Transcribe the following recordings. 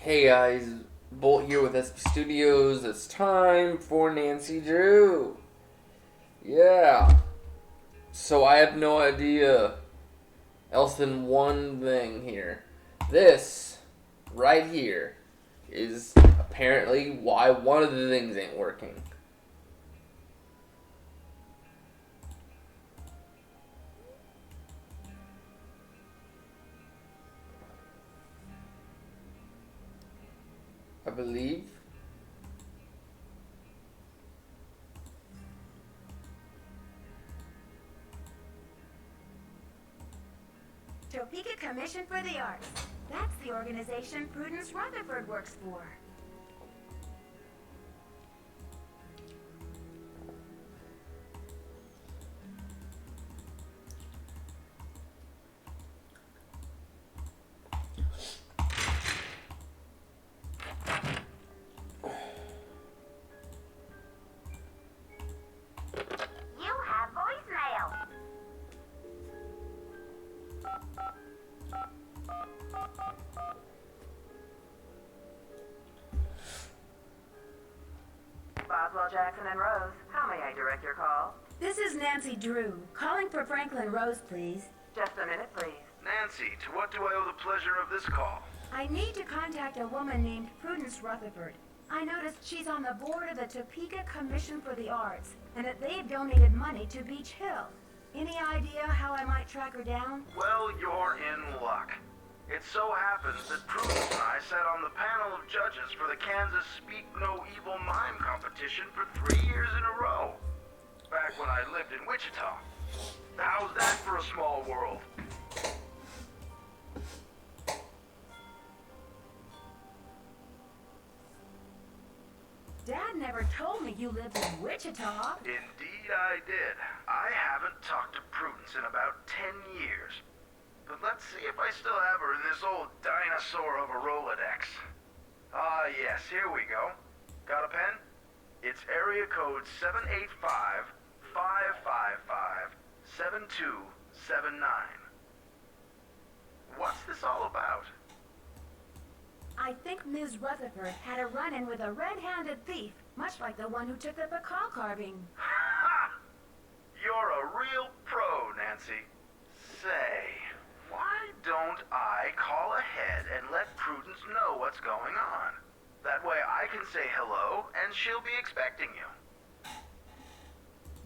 Hey guys, Bolt here with SP Studios. It's time for Nancy Drew. Yeah. So I have no idea else than one thing here. This right here is apparently why one of the things ain't working. I believe. Topeka Commission for the Arts. That's the organization Prudence Rutherford works for. You have voicemail. Boswell, Jackson, and Rose. How may I direct your call? This is Nancy Drew, calling for Franklin Rose, please. Just a minute, please. Nancy, to what do I owe the pleasure of this call? I need to contact a woman named Prudence Rutherford. I noticed she's on the board of the Topeka Commission for the Arts, and that they've donated money to Beach Hill. Any idea how I might track her down? Well, you're in luck. It so happens that Prudence and I sat on the panel of judges for the Kansas Speak No Evil Mime competition for 3 years in a row. Back when I lived in Wichita. How's that for a small world? Dad never told me you lived in Wichita. Indeed I did. I haven't talked to Prudence in about 10 years. But let's see if I still have her in this old dinosaur of a Rolodex. Ah, yes, here we go. Got a pen? It's area code 785-555-7279. What's this all about? I think Ms. Rutherford had a run-in with a red-handed thief, much like the one who took the bacall carving. Ha! You're a real pro, Nancy. Say, why don't I call ahead and let Prudence know what's going on? That way I can say hello and she'll be expecting you.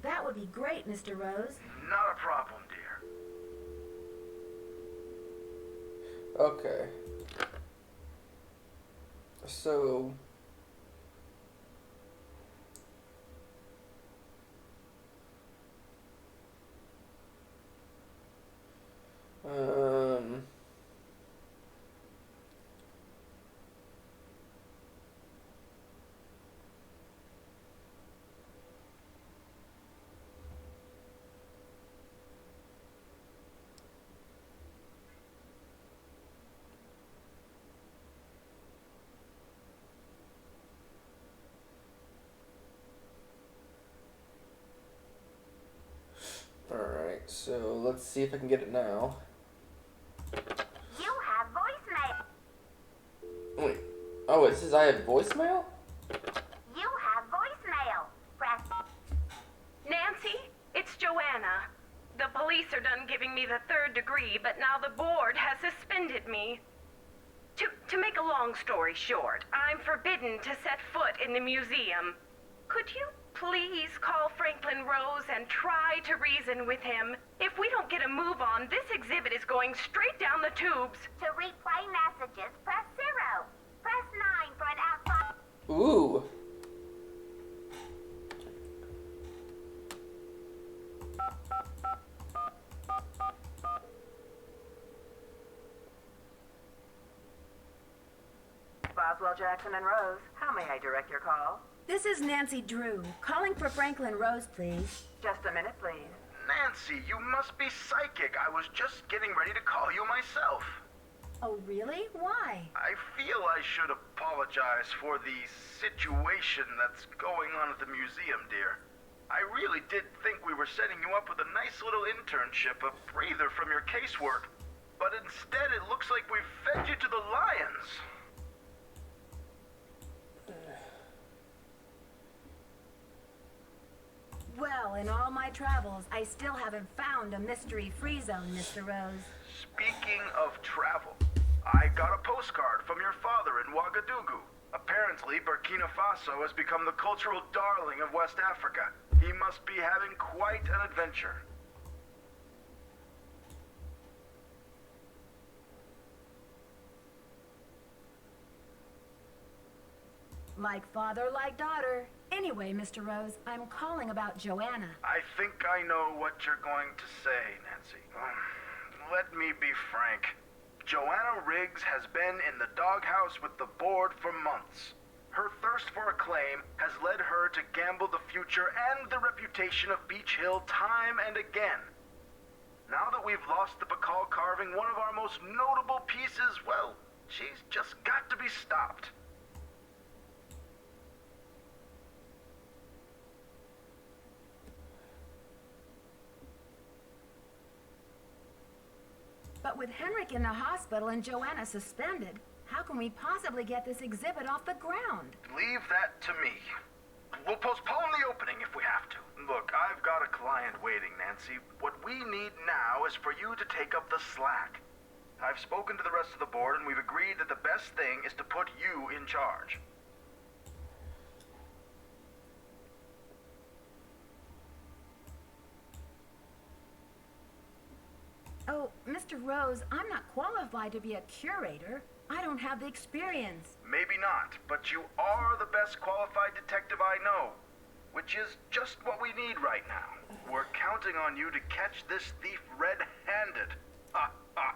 That would be great, Mr. Rose. Not a problem, dear. Okay. So um Alright, so let's see if I can get it now. You have voicemail. Wait. Oh, it says I have voicemail? You have voicemail. Press. Nancy, it's Joanna. The police are done giving me the 3rd degree, but now the board has suspended me. To make a long story short, I'm forbidden to set foot in the museum. Could you please call Franklin Rose and try to reason with him? If we don't get a move on, this exhibit is going straight down the tubes. To replay messages, press 0. Press 9 for an outside. Ooh. Boswell, Jackson, and Rose. How may I direct your call? This is Nancy Drew, calling for Franklin Rose, please. Just a minute, please. Nancy, you must be psychic. I was just getting ready to call you myself. Oh, really? Why? I feel I should apologize for the situation that's going on at the museum, dear. I really did think we were setting you up with a nice little internship, a breather from your casework. But instead, it looks like we've fed you to the lions. travels, I still haven't found a mystery free zone, Mr. Rose. Speaking of travel, I got a postcard from your father in Ouagadougou. Apparently, Burkina Faso has become the cultural darling of West Africa. He must be having quite an adventure. Like father, like daughter. Anyway, Mr. Rose, I'm calling about Joanna. I think I know what you're going to say, Nancy. Let me be frank. Joanna Riggs has been in the doghouse with the board for months. Her thirst for acclaim has led her to gamble the future and the reputation of Beach Hill time and again. Now that we've lost the Bacall carving, one of our most notable pieces, well, she's just got to be stopped. But with Henrik in the hospital and Joanna suspended, how can we possibly get this exhibit off the ground? Leave that to me. We'll postpone the opening if we have to. Look, I've got a client waiting, Nancy. What we need now is for you to take up the slack. I've spoken to the rest of the board and we've agreed that the best thing is to put you in charge. Oh, Mr. Rose, I'm not qualified to be a curator. I don't have the experience. Maybe not, but you are the best qualified detective I know, which is just what we need right now. We're counting on you to catch this thief red-handed. Ha ha.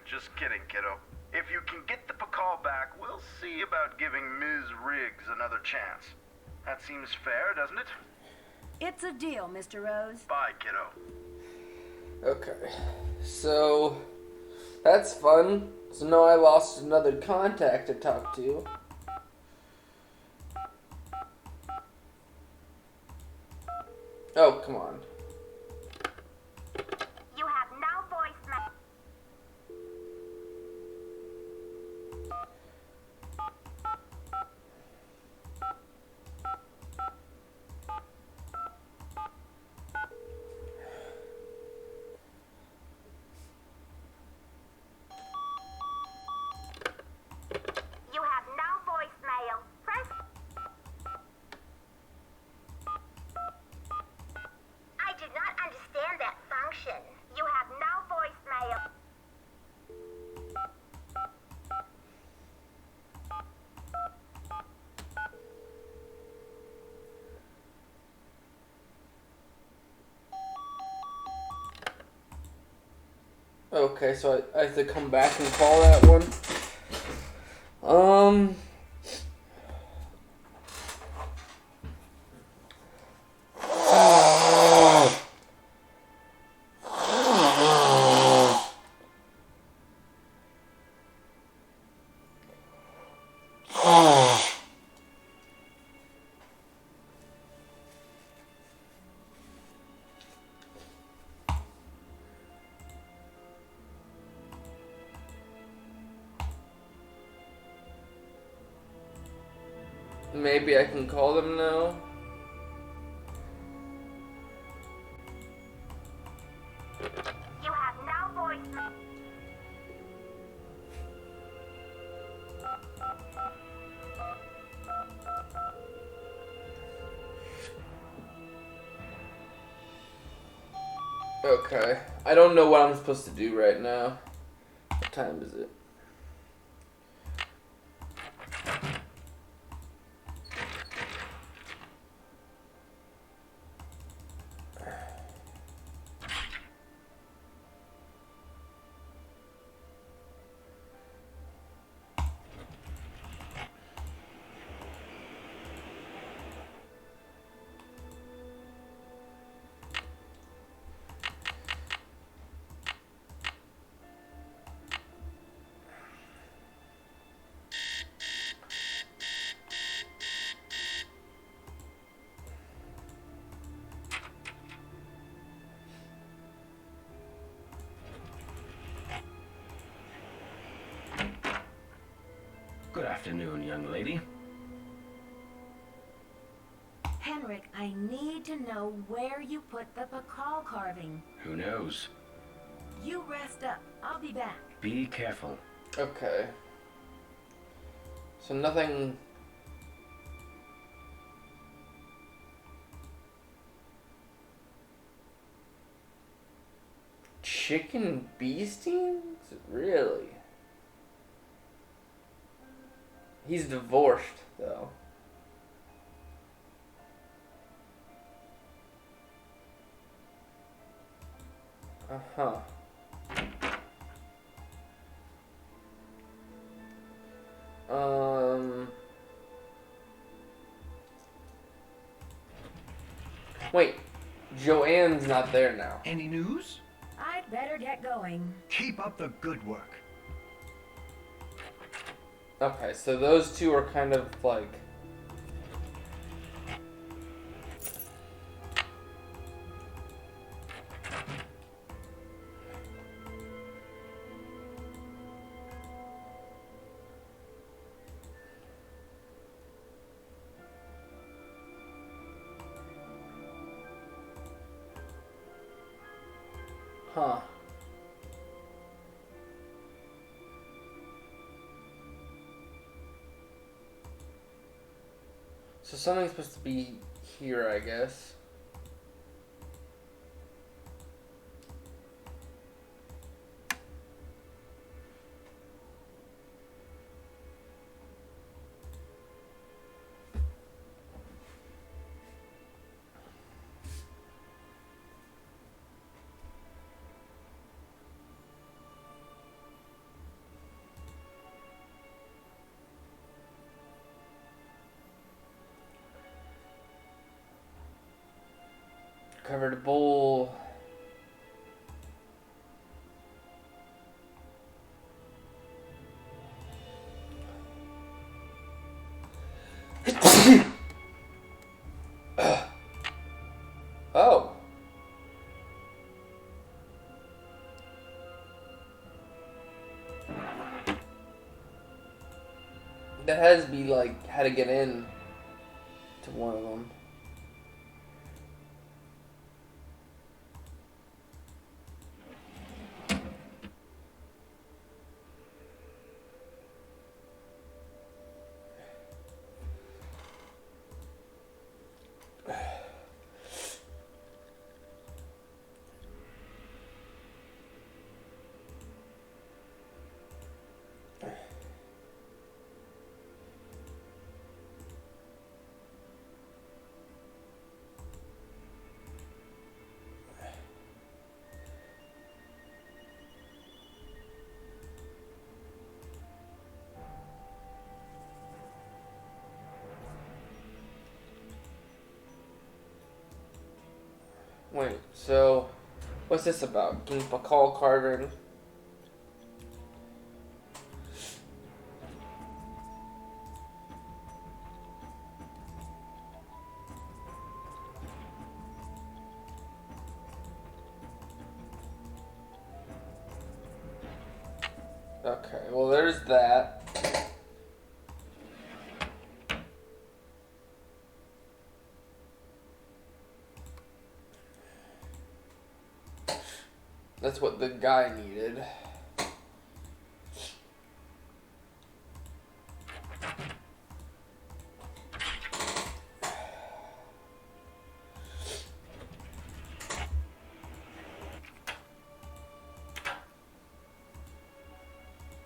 Just kidding, kiddo. If you can get the Bacall back, we'll see about giving Ms. Riggs another chance. That seems fair, doesn't it? It's a deal, Mr. Rose. Bye, kiddo. Okay, so that's fun. So now I lost another contact to talk to. Oh, come on. You have no voicemail. You have no voicemail. Press. I did not understand that function. You have no voicemail. Okay, so I have to come back and call that one. Maybe I can call them now. You have no voicemail. Okay. I don't know what I'm supposed to do right now. What time is it? Good afternoon, young lady. Henrik. Henrik, I need to know where you put the Pakal carving. Who knows? You rest up. I'll be back. Be careful. Okay. So nothing... Chicken bee stings? Really? He's divorced, though. Uh-huh. Wait. Joanne's not there now. Any news? I'd better get going. Keep up the good work. Okay, so those two are kind of like... Huh. So something's supposed to be here, I guess. Covered bowl. Oh. That has to be like how to get in to one of them. Wait, so what's this about? King Pakal carving? Okay, well there's that. That's what the guy needed.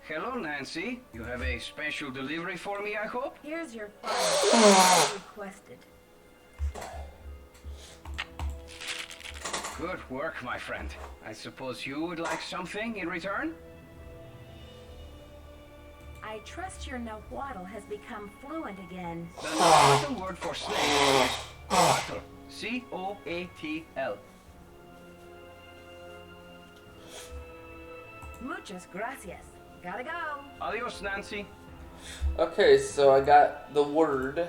Hello, Nancy. You have a special delivery for me, I hope? Here's your file. As requested. Good work, my friend. I suppose you would like something in return? I trust your Nahuatl has become fluent again. The Nahuatl word for snake is coatl. C-O-A-T-L. Muchas gracias. Gotta go. Adios, Nancy. Okay, so I got the word.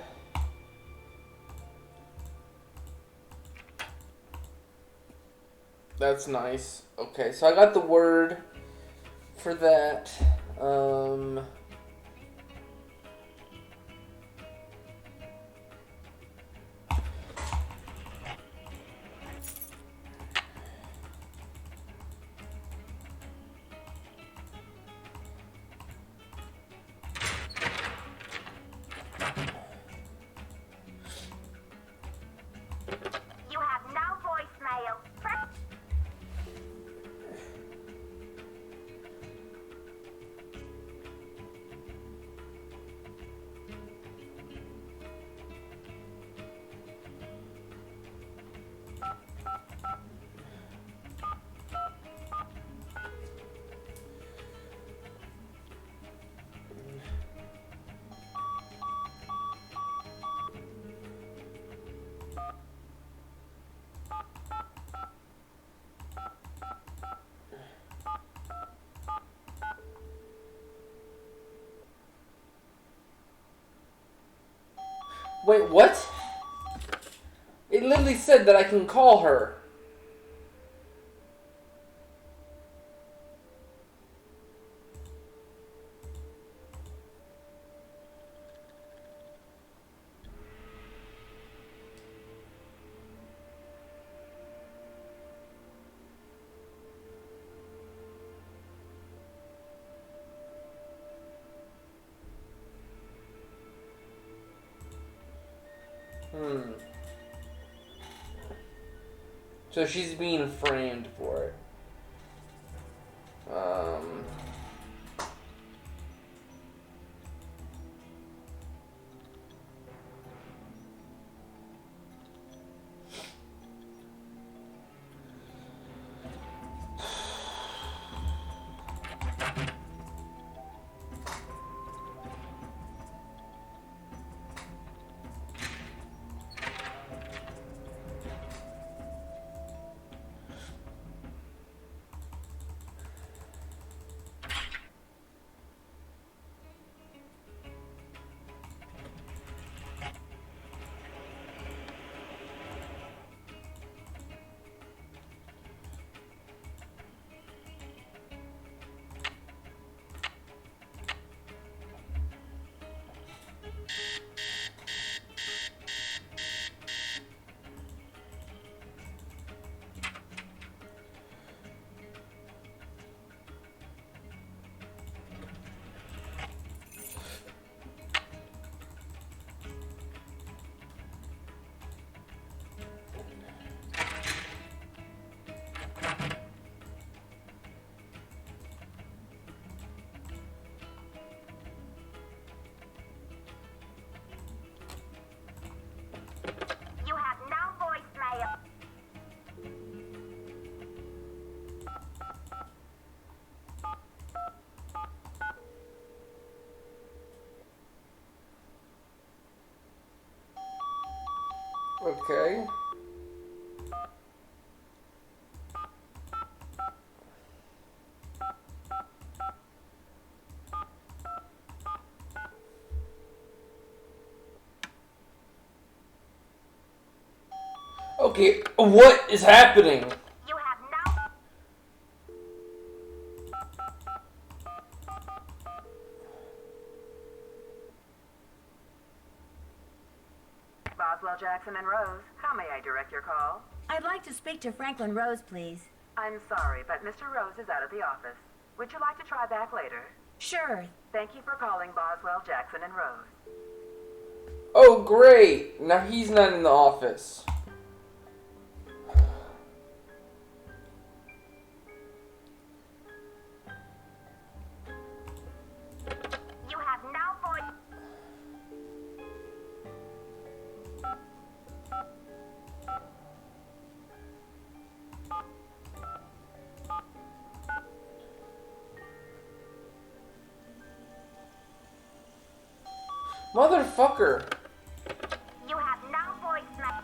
That's nice. Okay, so I got the word for that. What? It literally said that I can call her. So she's being framed for it. You have no voicemail. Okay. Okay, what is happening? You have no... Boswell, Jackson, and Rose, how may I direct your call? I'd like to speak to Franklin Rose, please. I'm sorry, but Mr. Rose is out of the office. Would you like to try back later? Sure. Thank you for calling Boswell, Jackson, and Rose. Oh, great! Now he's not in the office. You have no voice... Motherfucker! You have no voicemail.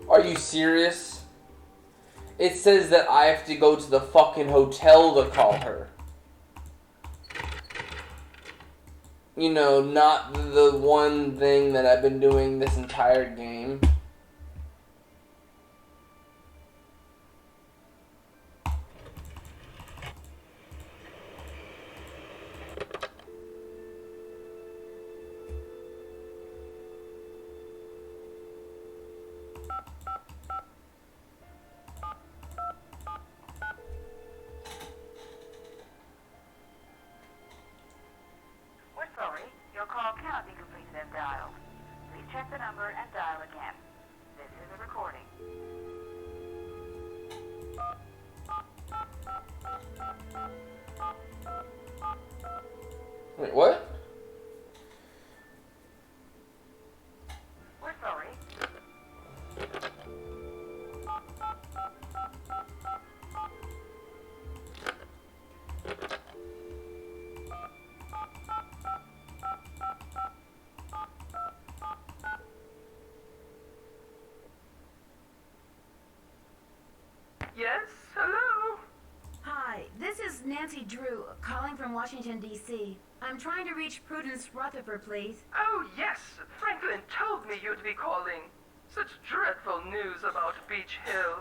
Are you serious? It says that I have to go to the fucking hotel to call her. You know, not the one thing that I've been doing this entire game. We're sorry, your call cannot be completed as dialed. Please check the number and dial again. This is a recording. Wait, what? We're sorry. Nancy Drew, calling from Washington, D.C. I'm trying to reach Prudence Rutherford, please. Oh, yes. Franklin told me you'd be calling. Such dreadful news about Beach Hill.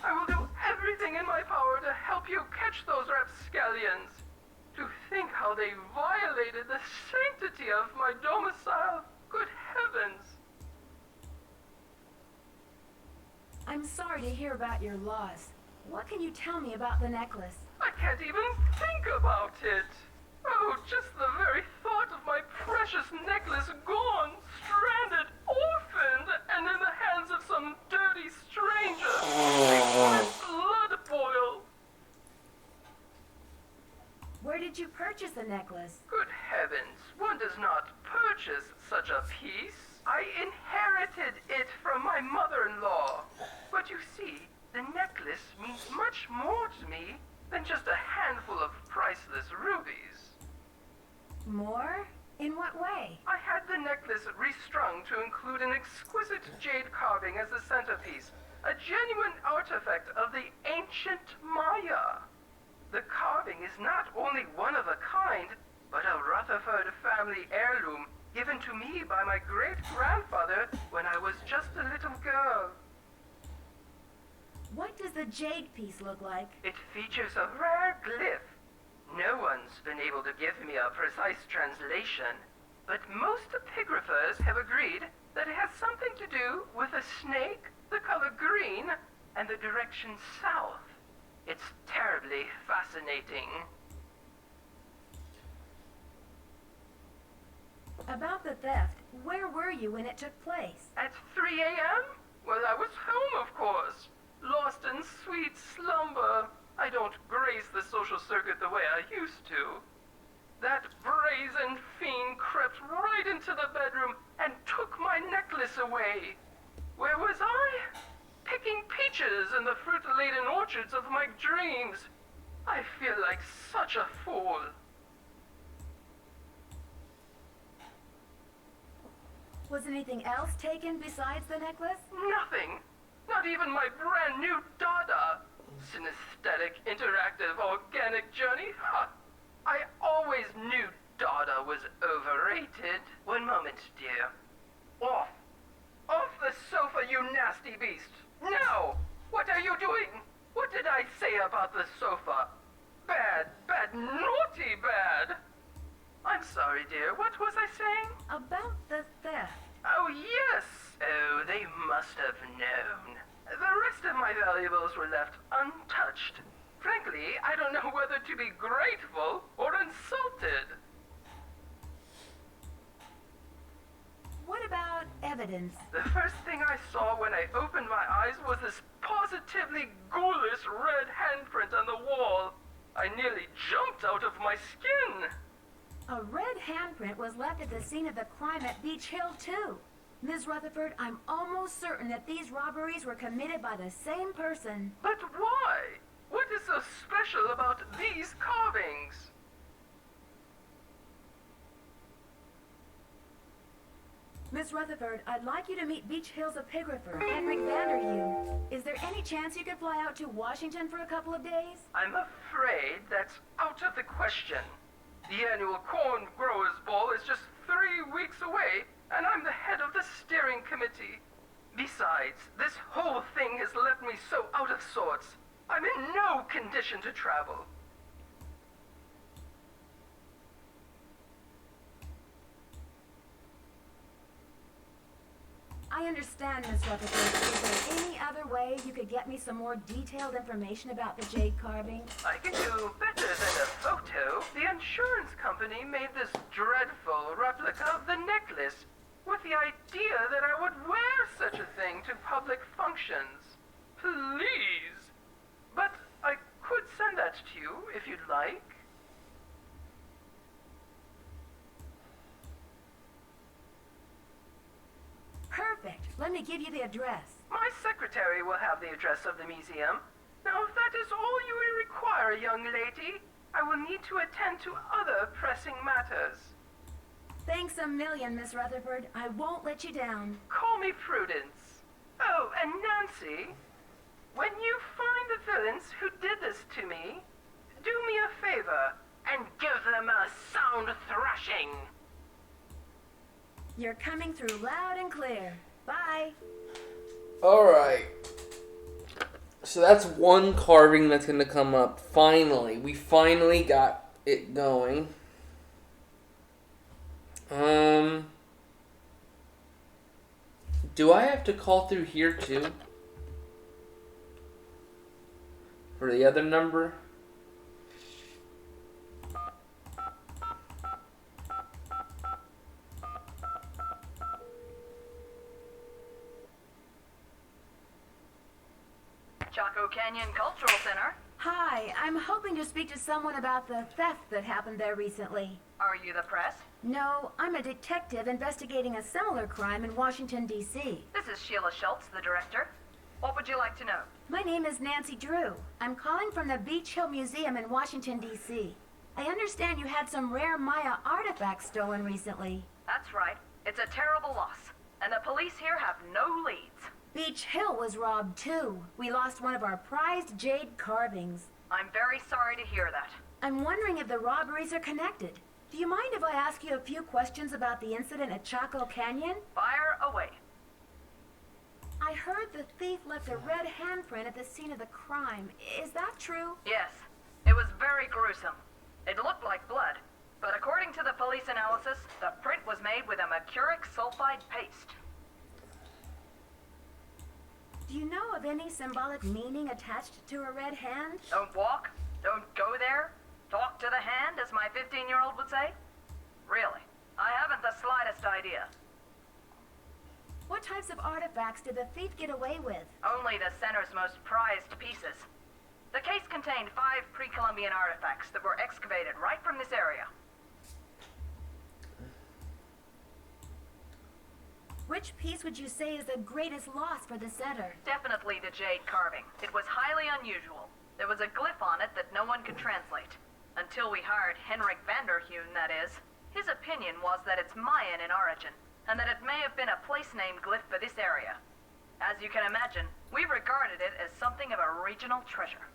I will do everything in my power to help you catch those rapscallions. To think how they violated the sanctity of my domicile. Good heavens. I'm sorry to hear about your loss. What can you tell me about the necklace? I can't even think about it. Oh, just the very thought of my precious necklace gone, stranded, orphaned, and in the hands of some dirty stranger. Makes my blood boil. Where did you purchase the necklace? Good heavens, one does not purchase such a piece. I inherited it from my mother-in-law. But you see, the necklace means much more to me than just a handful of priceless rubies. More? In what way? I had the necklace restrung to include an exquisite jade carving as the centerpiece, a genuine artifact of the ancient Maya. The carving is not only one of a kind, but a Rutherford family heirloom given to me by my great-grandfather when I was just a little girl. What does the jade piece look like? It features a rare glyph. No one's been able to give me a precise translation, but most epigraphers have agreed that it has something to do with a snake, the color green, and the direction south. It's terribly fascinating. About the theft, where were you when it took place? At 3 a.m.? Well, I was home, of course. Lost in sweet slumber. I don't grace the social circuit the way I used to. That brazen fiend crept right into the bedroom and took my necklace away. Where was I? Picking peaches in the fruit-laden orchards of my dreams. I feel like such a fool. Was anything else taken besides the necklace? Nothing. Not even my brand new Dada. Synesthetic, interactive, organic journey? Ha! I always knew Dada was overrated. One moment, dear. Off! Off the sofa, you nasty beast! No! What are you doing? What did I say about the sofa? Bad, bad, naughty bad! I'm sorry, dear. What was I saying? About the theft. Oh, yes! Oh, they must have known. The rest of my valuables were left untouched. Frankly, I don't know whether to be grateful or insulted. What about evidence? The first thing I saw when I opened my eyes was this positively ghoulish red handprint on the wall. I nearly jumped out of my skin. A red handprint was left at the scene of the crime at Beach Hill, too. Ms. Rutherford, I'm almost certain that these robberies were committed by the same person. But why? What is so special about these carvings? Miss Rutherford, I'd like you to meet Beach Hill's epigrapher, Henrik Vanderhue. Is there any chance you could fly out to Washington for a couple of days? I'm afraid that's out of the question. The annual Corn Growers Ball is just 3 weeks away, and I'm the head of the steering committee. Besides, this whole thing has left me so out of sorts. I'm in no condition to travel. I understand, Miss Rutherford. Is there any other way you could get me some more detailed information about the jade carving? I can do better than a photo. The insurance company made this dreadful replica of the necklace with the idea that I would wear such a thing to public functions. Please. But I could send that to you if you'd like. Perfect. Let me give you the address. My secretary will have the address of the museum. Now, if that is all you will require, young lady, I will need to attend to other pressing matters. Thanks a million, Miss Rutherford. I won't let you down. Call me Prudence. Oh, and Nancy, when you find the villains who did this to me, do me a favor and give them a sound thrashing. You're coming through loud and clear. Bye. Alright. So that's one carving that's going to come up. Finally. We finally got it going. Do I have to call through here too? For the other number? Chaco Canyon Cultural Center. Hi, I'm hoping to speak to someone about the theft that happened there recently. Are you the press? No, I'm a detective investigating a similar crime in Washington, D.C. This is Sheila Schultz, the director. What would you like to know? My name is Nancy Drew. I'm calling from the Beach Hill Museum in Washington, D.C. I understand you had some rare Maya artifacts stolen recently. That's right. It's a terrible loss, and the police here have no leads. Beach Hill was robbed too. We lost one of our prized jade carvings. I'm very sorry to hear that. I'm wondering if the robberies are connected. Do you mind if I ask you a few questions about the incident at Chaco Canyon? Fire away. I heard the thief left a red handprint at the scene of the crime. Is that true? Yes, it was very gruesome. It looked like blood, but according to the police analysis, the print was made with a mercuric sulfide paste. Do you know of any symbolic meaning attached to a red hand? Don't walk, don't go there, talk to the hand, as my 15-year-old would say? Really, I haven't the slightest idea. What types of artifacts did the thief get away with? Only the center's most prized pieces. The case contained 5 pre-Columbian artifacts that were excavated right from this area. Which piece would you say is the greatest loss for the center? Definitely the jade carving. It was highly unusual. There was a glyph on it that no one could translate. Until we hired Henrik Vanderheun, that is. His opinion was that it's Mayan in origin, and that it may have been a place-named glyph for this area. As you can imagine, we regarded it as something of a regional treasure.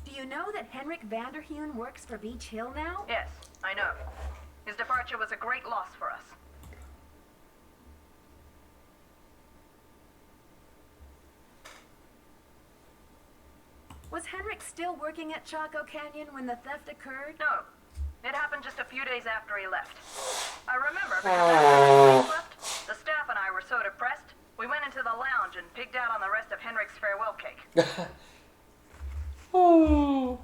Do you know that Henrik Vanderheun works for Beach Hill now? Yes, I know. His departure was a great loss for us. Was Henrik still working at Chaco Canyon when the theft occurred? No. It happened just a few days after he left. I remember because after he left, the staff and I were so depressed, we went into the lounge and pigged out on the rest of Henrik's farewell cake. Oh.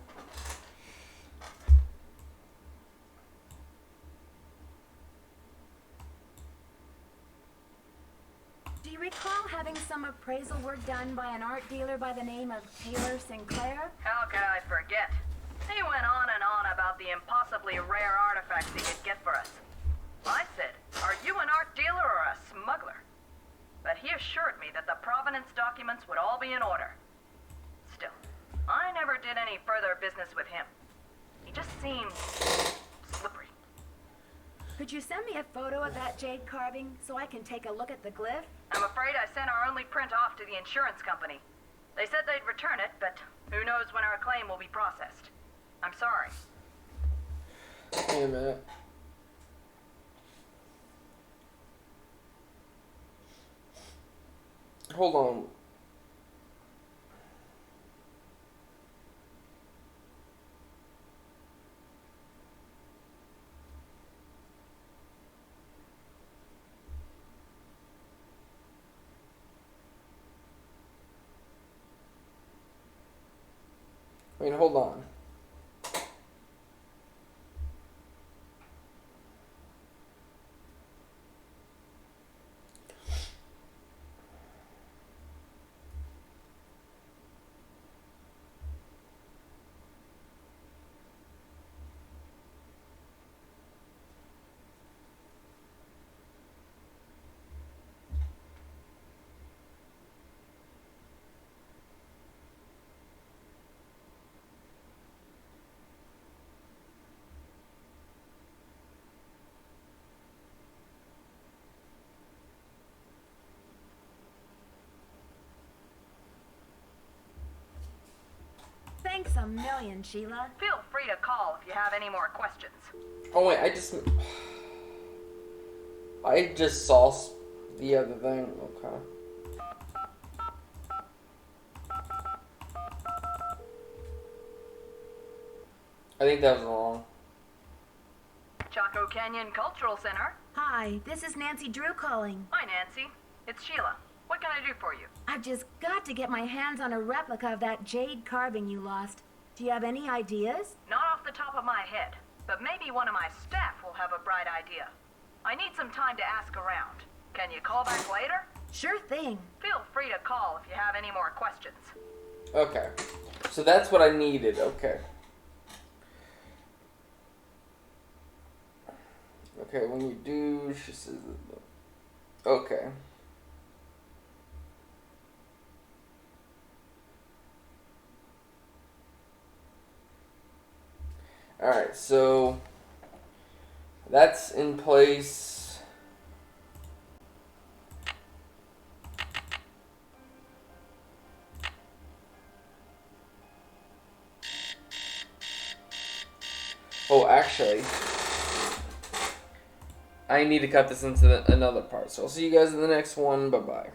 Do you recall having some appraisal work done by an art dealer by the name of Taylor Sinclair? How could I forget? He went on and on about the impossibly rare artifacts he could get for us. I said, "Are you an art dealer or a smuggler?" But he assured me that the provenance documents would all be in order. Still, I never did any further business with him. He just seemed slippery. Could you send me a photo of that jade carving so I can take a look at the glyph? I'm afraid I sent our only print off to the insurance company. They said they'd return it, but who knows when our claim will be processed. I'm sorry. Wait a minute. Hold on. Wait, hold on. a million, Sheila. Feel free to call if you have any more questions. Oh wait, I just saw the other thing. Okay. I think that was wrong. Chaco Canyon Cultural Center. Hi, this is Nancy Drew calling. Hi, Nancy. It's Sheila. What can I do for you? I've just got to get my hands on a replica of that jade carving you lost. Do you have any ideas? Not off the top of my head, but maybe one of my staff will have a bright idea. I need some time to ask around. Can you call back later? Sure thing. Feel free to call if you have any more questions. Okay. So that's what I needed. Okay. Okay, when you do, she says, okay. Alright, so that's in place. Oh, actually, I need to cut this into another part. So I'll see you guys in the next one. Bye-bye.